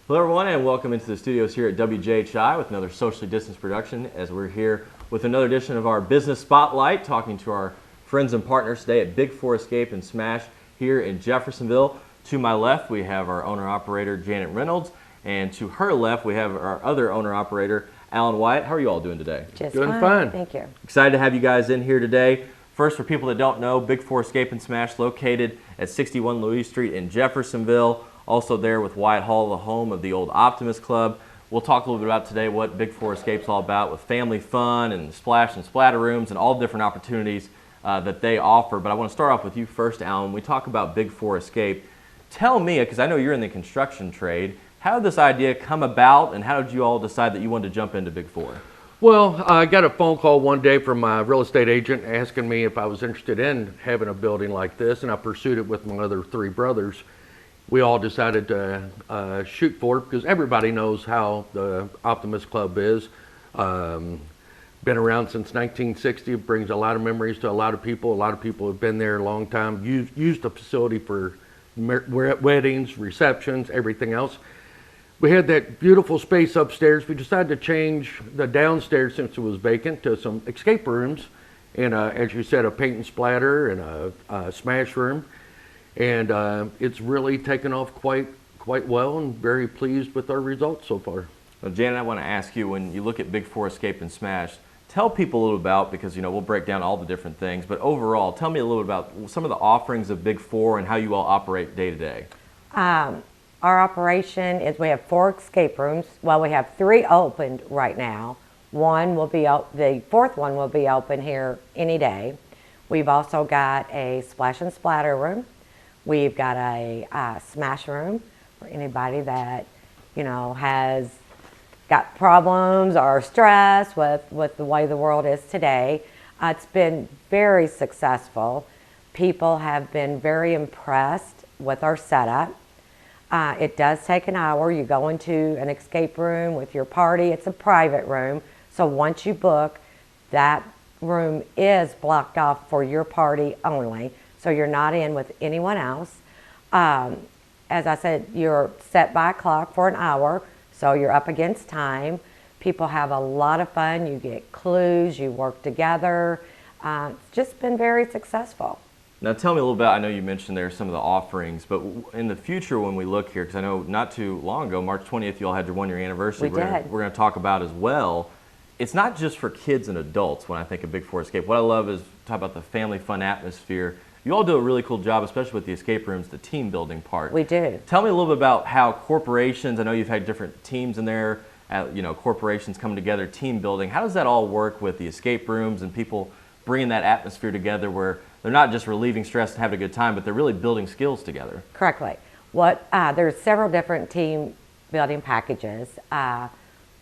Hello everyone and welcome into the studios here at WJHI with another socially distanced production as we're here with another edition of our Business Spotlight, talking to our friends and partners today at Big 4 Escape and Smash here in Jeffersonville. To my left we have our owner-operator Janet Reynolds, and to her left we have our other owner-operator Alan Wyatt. How are you all doing today? Just Doing fine. Thank you. Excited to have you guys in here today. First, for people that don't know, Big 4 Escape and Smash located at 61 Louise Street in Jeffersonville. Also there with Wyatt Hall, the home of the old Optimist Club. We'll talk a little bit about today what Big 4 Escape's all about with family fun and splash and splatter rooms and all different opportunities that they offer. But I want to start off with you first, Alan. When we talk about Big 4 Escape, tell me, because I know you're in the construction trade, how did this idea come about and how did you all decide that you wanted to jump into Big 4? Well, I got a phone call one day from my real estate agent asking me if I was interested in having a building like this, and I pursued it with my other three brothers. We all decided to shoot for it because everybody knows how the Optimist Club is. Been around since 1960. It brings a lot of memories to a lot of people. A lot of people have been there a long time, used the facility for weddings, receptions, everything else. We had that beautiful space upstairs. We decided to change the downstairs, since it was vacant, to some escape rooms and, as you said, a paint and splatter and a smash room. And it's really taken off quite well, and very pleased with our results so far. Well, Janet, I want to ask you, when you look at Big 4 Escape and Smash, tell people a little about, because we'll break down all the different things, but overall, tell me a little bit about some of the offerings of Big 4 and how you all operate day to day. Our operation is we have 4 escape rooms. Well, we have 3 opened right now. The fourth one will be open here any day. We've also got a splash and splatter room. We've got a smash room for anybody that, has got problems or stress with the way the world is today. It's been very successful. People have been very impressed with our setup. It does take an hour. You go into an escape room with your party. It's a private room. So once you book, that room is blocked off for your party only. So you're not in with anyone else. As I said, you're set by a clock for an hour, so you're up against time. People have a lot of fun. You get clues, you work together. It's just been very successful. Now tell me a little bit, I know you mentioned there some of the offerings, but in the future when we look here, because I know not too long ago, March 20th, you all had your 1-year anniversary. We did. We're going to talk about as well. It's not just for kids and adults when I think of Big 4 Escape. What I love is talk about the family fun atmosphere. You all do a really cool job, especially with the escape rooms, the team building part. We do. Tell me a little bit about how corporations, I know you've had different teams in there, corporations coming together, team building. How does that all work with the escape rooms and people bringing that atmosphere together where they're not just relieving stress and having a good time, but they're really building skills together? Correctly. There's several different team building packages.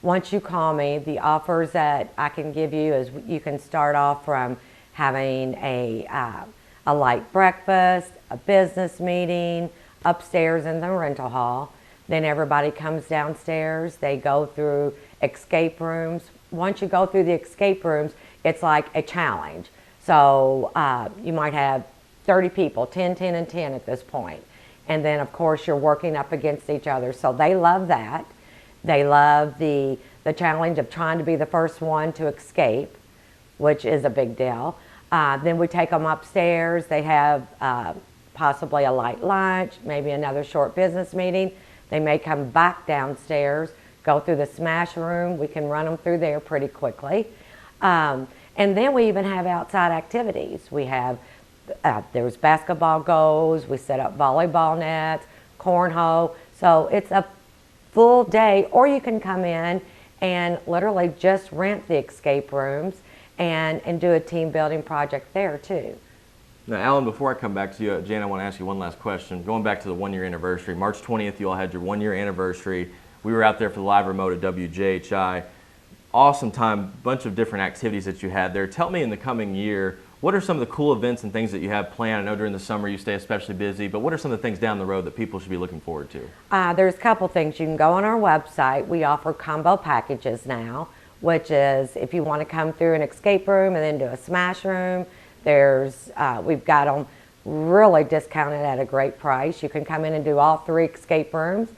Once you call me, the offers that I can give you is you can start off from having a light breakfast, a business meeting upstairs in the rental hall. Then everybody comes downstairs. They go through escape rooms. Once you go through the escape rooms, it's like a challenge. So you might have 30 people, 10, 10, and 10 at this point. And then, of course, you're working up against each other. So they love that. They love the challenge of trying to be the first one to escape, which is a big deal. Then we take them upstairs. They have possibly a light lunch, maybe another short business meeting. They may come back downstairs, go through the smash room. We can run them through there pretty quickly. And then we even have outside activities. We have, there's basketball goals. We set up volleyball nets, cornhole. So it's a full day, or you can come in and literally just rent the escape rooms and do a team building project there too. Now, Alan, before I come back to you, Jan, I want to ask you one last question. Going back to the 1-year anniversary, March 20th, you all had your 1-year anniversary. We were out there for the live remote at WJHI. Awesome time, bunch of different activities that you had there. Tell me in the coming year, what are some of the cool events and things that you have planned? I know during the summer you stay especially busy, but what are some of the things down the road that people should be looking forward to? There's a couple things. You can go on our website. We offer combo packages now, which is if you want to come through an escape room and then do a smash room, we've got them really discounted at a great price. You can come in and do all 3 escape rooms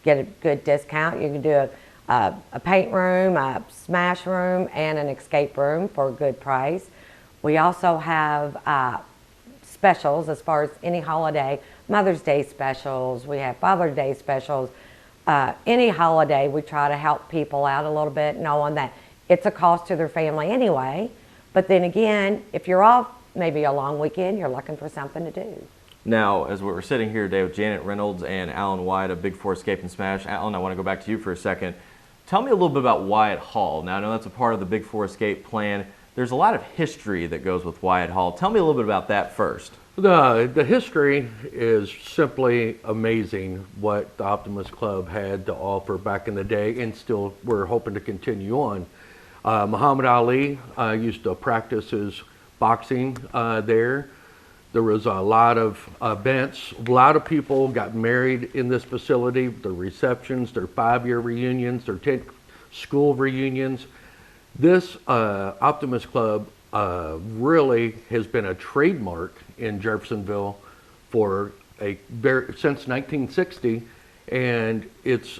get a good discount. You can do a paint room, a smash room, and an escape room for a good price. We also have specials as far as any holiday, Mother's Day specials, we have Father's Day specials. Any holiday, we try to help people out a little bit, knowing that it's a cost to their family anyway. But then again, if you're off maybe a long weekend, you're looking for something to do. Now, as we're sitting here today with Janet Reynolds and Alan White of Big Four Escape and Smash, Alan, I want to go back to you for a second. Tell me a little bit about Wyatt Hall. Now, I know that's a part of the Big Four Escape plan. There's a lot of history that goes with Wyatt Hall. Tell me a little bit about that first. The history is simply amazing what the Optimist Club had to offer back in the day, and still we're hoping to continue on. Muhammad Ali used to practice his boxing there. There was a lot of events. A lot of people got married in this facility. Their receptions, their 5-year reunions, their 10th school reunions. This Optimist Club really has been a trademark in Jeffersonville for since 1960, and it's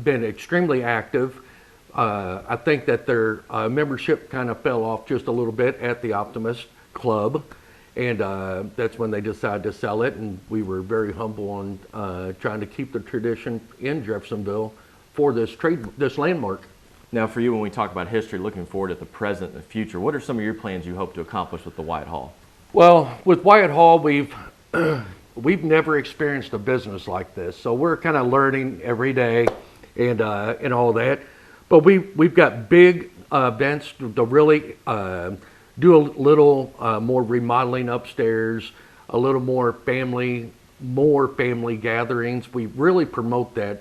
been extremely active. I think that their membership kind of fell off just a little bit at the Optimist Club, and that's when they decided to sell it, and we were very humble on trying to keep the tradition in Jeffersonville for this landmark. Now, for you, when we talk about history, looking forward at the present and the future, what are some of your plans you hope to accomplish with the Wyatt Hall? Well, with Wyatt Hall, we've never experienced a business like this, so we're kind of learning every day and all that. But we've got big events to really do a little more remodeling upstairs, a little more family gatherings. We really promote that.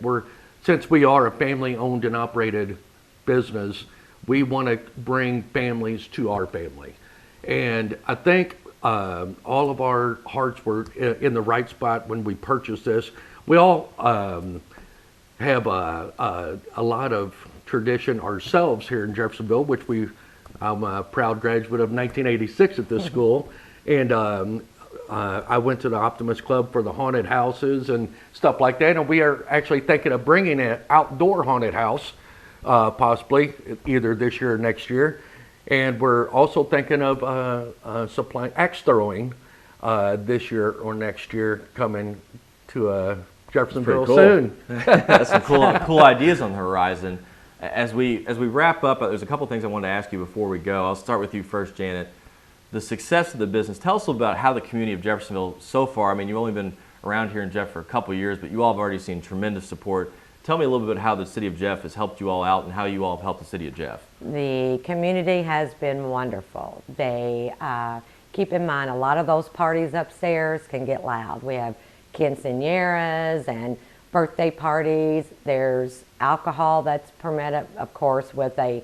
Since we are a family-owned and operated business, we want to bring families to our family. And I think all of our hearts were in the right spot when we purchased this. We all have a lot of tradition ourselves here in Jeffersonville, which I'm a proud graduate of 1986 at this school. And I went to the Optimist Club for the haunted houses and stuff like that. And we are actually thinking of bringing an outdoor haunted house possibly either this year or next year. And we're also thinking of supplying axe throwing this year or next year, coming to Jeffersonville cool. soon. That's some cool ideas on the horizon. As we wrap up, there's a couple things I wanted to ask you before we go. I'll start with you first, Janet. The success of the business, tell us about how the community of Jeffersonville so far, I mean, you've only been around here in Jeff for a couple of years, but you all have already seen tremendous support. Tell me a little bit how the city of Jeff has helped you all out and how you all have helped the city of Jeff. The community has been wonderful. They keep in mind a lot of those parties upstairs can get loud. We have quinceañeras and birthday parties. There's alcohol that's permitted, of course, with a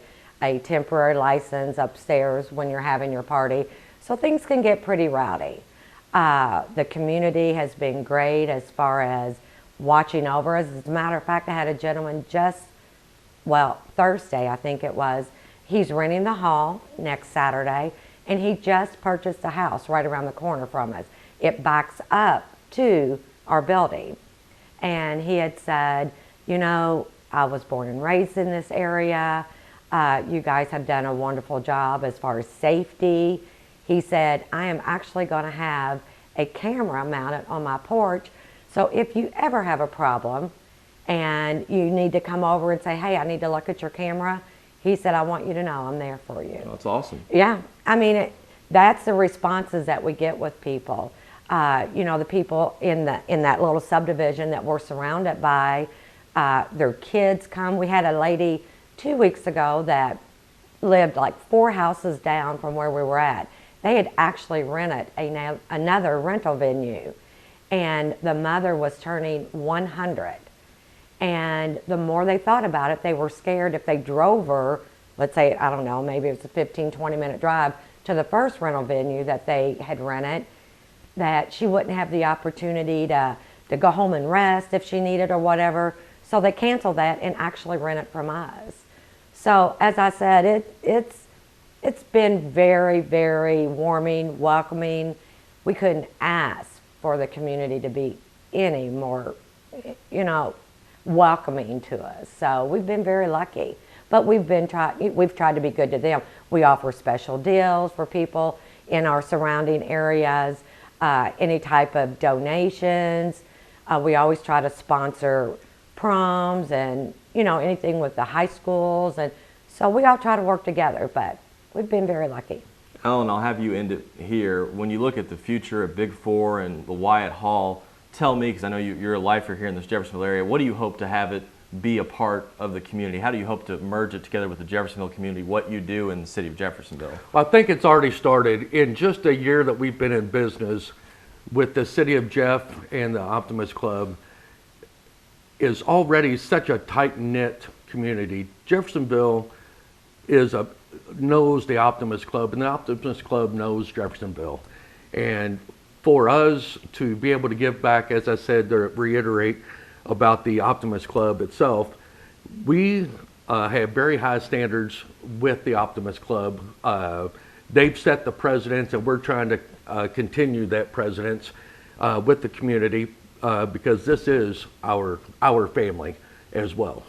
temporary license upstairs when you're having your party. So things can get pretty rowdy. The community has been great as far as watching over us. As a matter of fact, I had a gentleman Thursday, I think it was. He's renting the hall next Saturday, and he just purchased a house right around the corner from us. It backs up to our building. And he had said, you know, I was born and raised in this area. You guys have done a wonderful job as far as safety. He said, I am actually going to have a camera mounted on my porch. So if you ever have a problem and you need to come over and say, hey, I need to look at your camera, he said, I want you to know I'm there for you. That's awesome. Yeah. I mean, that's the responses that we get with people. You know, the people in that little subdivision that we're surrounded by, their kids come. We had a lady 2 weeks ago that lived like 4 houses down from where we were at. They had actually rented another rental venue, and the mother was turning 100. And the more they thought about it, they were scared if they drove her, let's say, I don't know, maybe it was a 15, 20-minute drive to the first rental venue that they had rented, that she wouldn't have the opportunity to go home and rest if she needed or whatever. So they canceled that and actually rent it from us. So as I said, it's been very, very warming, welcoming. We couldn't ask for the community to be any more, you know, welcoming to us. So we've been very lucky. But we've tried to be good to them. We offer special deals for people in our surrounding areas, any type of donations. We always try to sponsor proms and, you know, anything with the high schools. And so we all try to work together, but we've been very lucky. Alan, I'll have you end it here. When you look at the future of Big Four and the Wyatt Hall, tell me, because I know you're a lifer here in this Jeffersonville area, what do you hope to have it be a part of the community? How do you hope to merge it together with the Jeffersonville community, what you do in the city of Jeffersonville? Well, I think it's already started. In just a year that we've been in business with the City of Jeff and the Optimist Club is already such a tight-knit community. Jeffersonville knows the Optimist Club, and the Optimist Club knows Jeffersonville. And for us to be able to give back, as I said, to reiterate about the Optimist Club itself, we have very high standards with the Optimist Club. They've set the precedence, and we're trying to continue that precedence with the community because this is our family as well.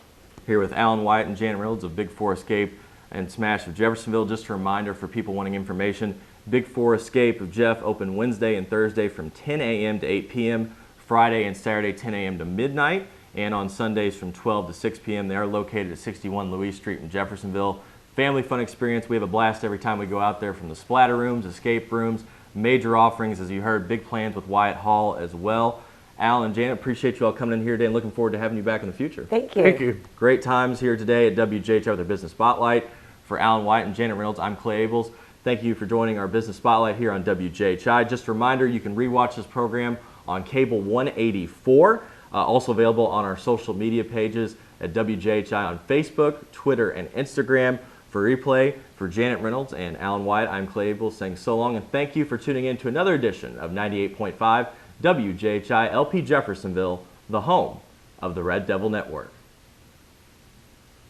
Here with Alan Wyatt and Janet Reynolds of Big Four Escape and Smash of Jeffersonville. Just a reminder for people wanting information, Big Four Escape of Jeff open Wednesday and Thursday from 10 a.m. to 8 p.m., Friday and Saturday 10 a.m. to midnight, and on Sundays from 12 to 6 p.m. They are located at 61 Louise Street in Jeffersonville. Family fun experience. We have a blast every time we go out there, from the splatter rooms, escape rooms, major offerings, as you heard, big plans with Wyatt Hall as well. Al and Janet, appreciate you all coming in here today and looking forward to having you back in the future. Thank you. Thank you. Great times here today at WJHI with their Business Spotlight. For Alan Wyatt and Janet Reynolds, I'm Clay Abels. Thank you for joining our Business Spotlight here on WJHI. Just a reminder, you can rewatch this program on Cable 184, also available on our social media pages at WJHI on Facebook, Twitter, and Instagram. For replay, for Janet Reynolds and Alan Wyatt, I'm Clay Abels saying so long, and thank you for tuning in to another edition of 98.5 WJHI LP Jeffersonville, the home of the Red Devil Network.